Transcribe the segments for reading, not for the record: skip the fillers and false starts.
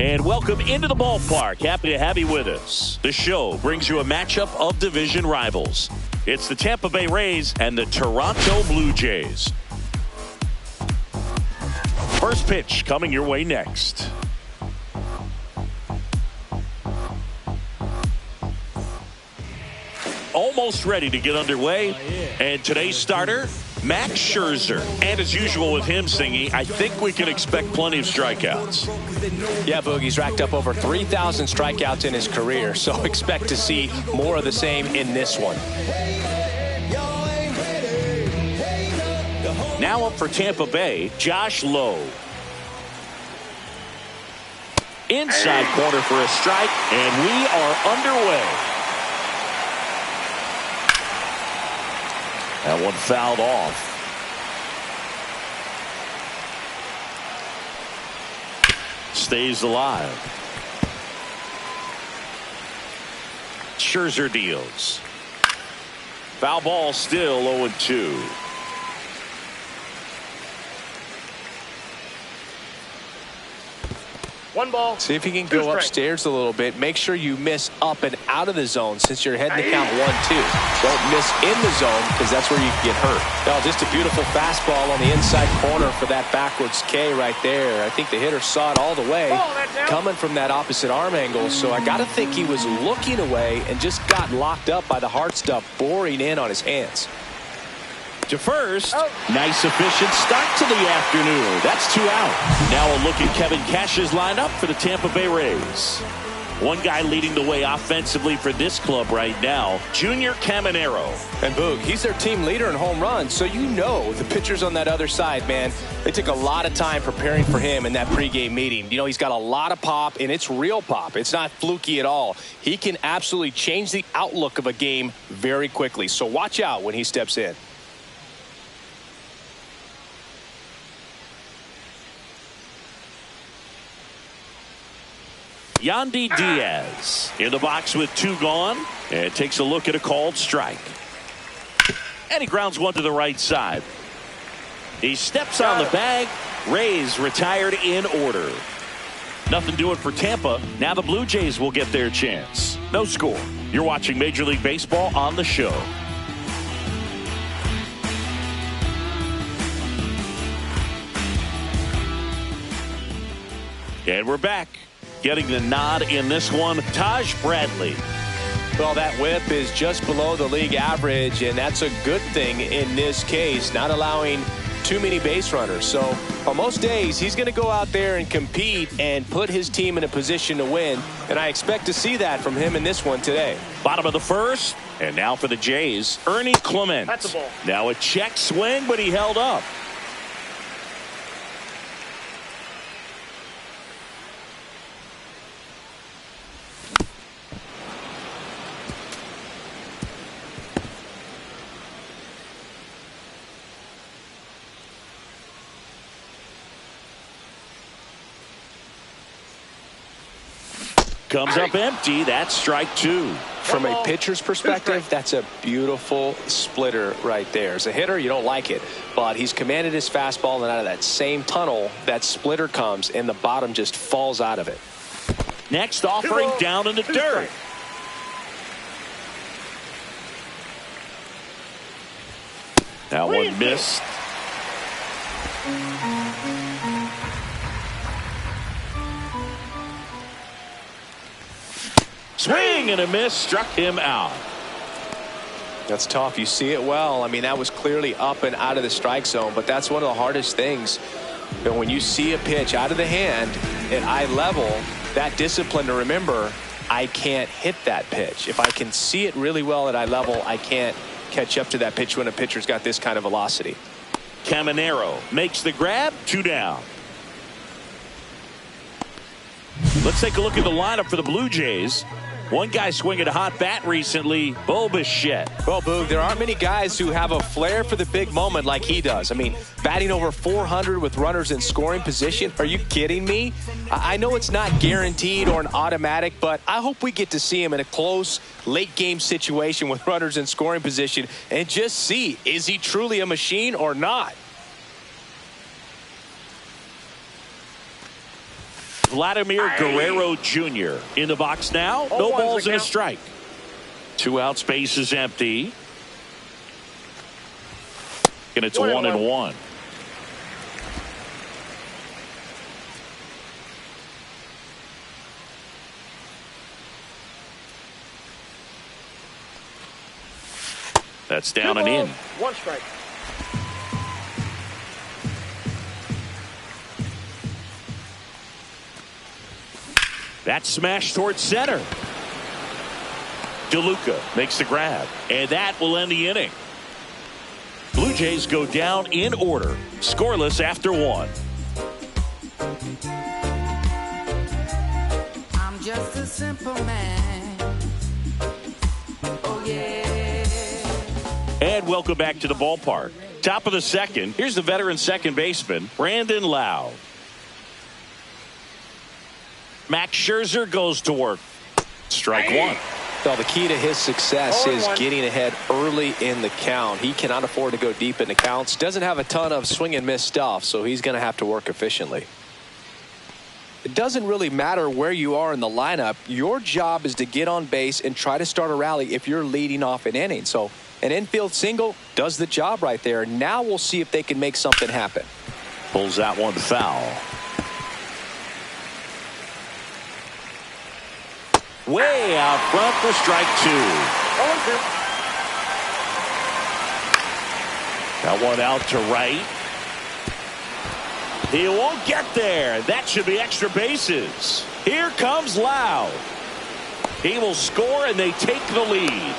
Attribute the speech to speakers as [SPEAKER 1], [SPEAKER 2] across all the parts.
[SPEAKER 1] And welcome into the ballpark. Happy to have you with us. The show brings you a matchup of division rivals. It's the Tampa Bay Rays and the Toronto Blue Jays. First pitch coming your way next. Almost ready to get underway. And today's starter, Max Scherzer. And as usual with him, Singy, I think we can expect plenty of strikeouts.
[SPEAKER 2] Yeah, Boogie's racked up over 3,000 strikeouts in his career, so expect to see more of the same in this one.
[SPEAKER 1] Now up for Tampa Bay, Josh Lowe. Inside corner for a strike, and we are underway. That one fouled off. Stays alive. Scherzer deals. Foul ball, still 0-2.
[SPEAKER 3] One ball.
[SPEAKER 2] See if you can go upstairs a little bit. Make sure you miss up and out of the zone since you're heading to count 1-2. Don't miss in the zone because that's where you can get hurt. Well, just a beautiful fastball on the inside corner for that backwards K right there. I think the hitter saw it all the way coming from that opposite arm angle. So I got to think he was looking away and just got locked up by the hard stuff boring in on his hands.
[SPEAKER 1] To first, nice efficient start to the afternoon. That's 2 out. Now a look at Kevin Cash's lineup for the Tampa Bay Rays. One guy leading the way offensively for this club right now, Junior Caminero.
[SPEAKER 2] And Boog, he's their team leader in home runs, so you know the pitchers on that other side, man, they took a lot of time preparing for him in that pregame meeting. You know, he's got a lot of pop, and it's real pop. It's not fluky at all. He can absolutely change the outlook of a game very quickly, so watch out when he steps in.
[SPEAKER 1] Yandy Diaz in the box with 2 gone, and takes a look at a called strike. And he grounds one to the right side. He steps on the bag. Rays retired in order. Nothing doing for Tampa. Now the Blue Jays will get their chance. No score. You're watching Major League Baseball on the show. And we're back. Getting the nod in this one, Taj Bradley.
[SPEAKER 2] Well, that whip is just below the league average, and that's a good thing in this case, not allowing too many base runners. So on most days, he's going to go out there and compete and put his team in a position to win, and I expect to see that from him in this one today.
[SPEAKER 1] Bottom of the first, and now for the Jays, Ernie Clement.
[SPEAKER 3] That's a ball.
[SPEAKER 1] Now a check swing, but he held up. Comes up empty. That's strike 2.
[SPEAKER 2] From a pitcher's perspective, that's a beautiful splitter right there. As a hitter, you don't like it, but he's commanded his fastball, and out of that same tunnel, that splitter comes, and the bottom just falls out of it.
[SPEAKER 1] Next offering down in the dirt. That one missed. Swing and a miss, struck him out.
[SPEAKER 2] That's tough. You see it well. I mean, that was clearly up and out of the strike zone, but that's one of the hardest things. You know, when you see a pitch out of the hand at eye level, that discipline to remember, I can't hit that pitch. If I can see it really well at eye level, I can't catch up to that pitch when a pitcher's got this kind of velocity.
[SPEAKER 1] Caminero makes the grab, 2 down. Let's take a look at the lineup for the Blue Jays. One guy swinging a hot bat recently, Bo Bichette.
[SPEAKER 2] Well, Boog, there aren't many guys who have a flair for the big moment like he does. I mean, batting over 400 with runners in scoring position. Are you kidding me? I know it's not guaranteed or an automatic, but I hope we get to see him in a close, late-game situation with runners in scoring position and just see, is he truly a machine or not?
[SPEAKER 1] Vladimir Guerrero Jr. in the box now. No balls and a strike. 2 outs, base is empty. And it's 1-1. That's down and in.
[SPEAKER 3] 1 strike.
[SPEAKER 1] That smash towards center. DeLuca makes the grab, and that will end the inning. Blue Jays go down in order, scoreless after 1.
[SPEAKER 4] I'm just a simple man. Oh yeah.
[SPEAKER 1] And welcome back to the ballpark. Top of the second. Here's the veteran second baseman, Brandon Lowe. Max Scherzer goes to work. Strike 1.
[SPEAKER 2] Well, the key to his success is getting ahead early in the count. He cannot afford to go deep in the counts. Doesn't have a ton of swing and miss stuff, so he's going to have to work efficiently. It doesn't really matter where you are in the lineup. Your job is to get on base and try to start a rally if you're leading off an inning. So an infield single does the job right there. Now we'll see if they can make something happen.
[SPEAKER 1] Pulls out one foul. Way out front for strike 2. Got one out to right. He won't get there. That should be extra bases. Here comes Lowe. He will score and they take the lead.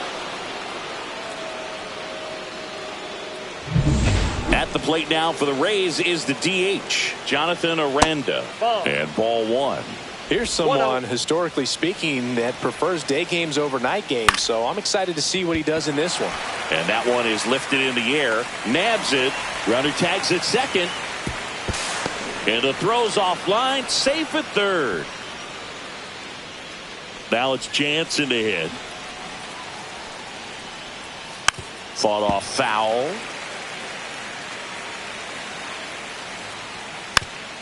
[SPEAKER 1] At the plate now for the Rays is the DH, Jonathan Aranda. And ball 1.
[SPEAKER 2] Here's someone, historically speaking, that prefers day games over night games, so I'm excited to see what he does in this one.
[SPEAKER 1] And that one is lifted in the air, nabs it, runner tags at second, and the throw's offline, safe at third. Now it's Jansen to hit. Fought off foul.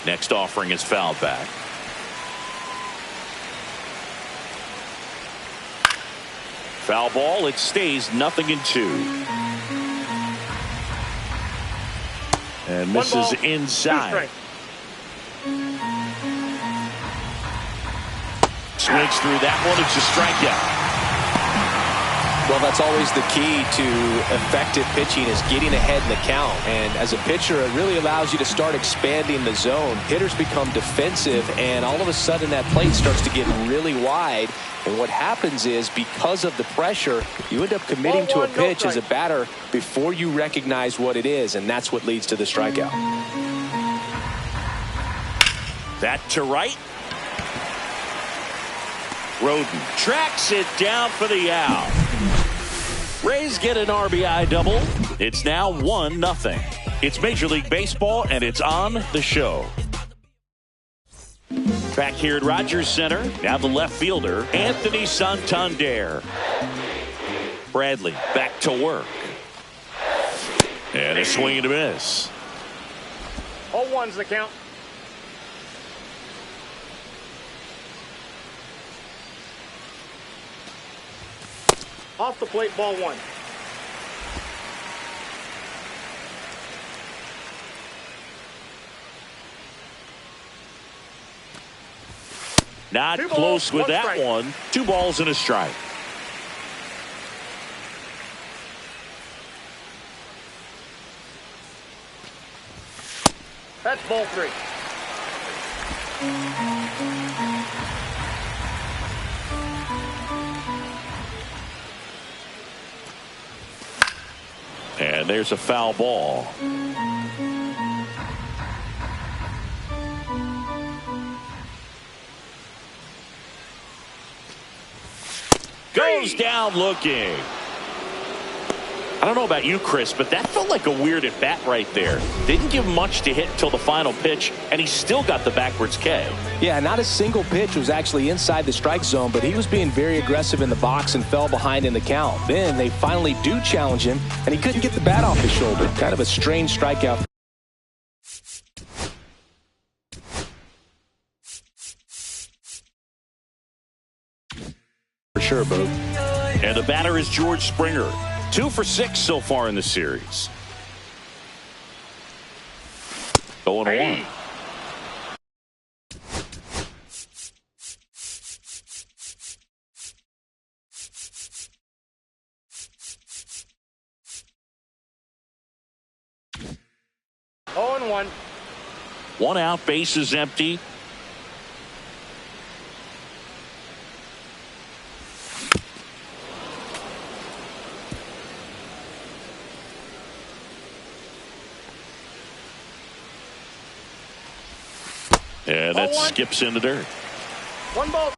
[SPEAKER 1] Next offering is fouled back. Foul ball, it stays 0-2. And misses inside. Swings through that one, it's a strikeout.
[SPEAKER 2] Well, that's always the key to effective pitching is getting ahead in the count. And as a pitcher, it really allows you to start expanding the zone. Hitters become defensive, and all of a sudden that plate starts to get really wide. And what happens is, because of the pressure, you end up committing to a pitch as a batter before you recognize what it is, and that's what leads to the strikeout.
[SPEAKER 1] That to right. Roden tracks it down for the out. Rays get an RBI double. It's now 1-0. It's Major League Baseball, and it's on the show. Back here at Rogers Center, now the left fielder, Anthony Santander. Bradley back to work. And a swing and a miss.
[SPEAKER 3] 0-1's the count. Off the plate, ball 1.
[SPEAKER 1] Not close with that one. 2 balls and a strike.
[SPEAKER 3] That's ball 3.
[SPEAKER 1] And there's a foul ball. Goes down looking. I don't know about you, Chris, but that felt like a weird at bat right there. Didn't give much to hit until the final pitch, and he still got the backwards K.
[SPEAKER 2] Yeah, not a single pitch was actually inside the strike zone, but he was being very aggressive in the box and fell behind in the count. Then they finally do challenge him, and he couldn't get the bat off his shoulder. Kind of a strange strikeout. For sure, Boog.
[SPEAKER 1] And the batter is George Springer. 2 for 6 so far in the series. 0-1.
[SPEAKER 3] Oh and 1.
[SPEAKER 1] 1 out, base is empty. And that skips in the dirt.
[SPEAKER 3] 1 ball.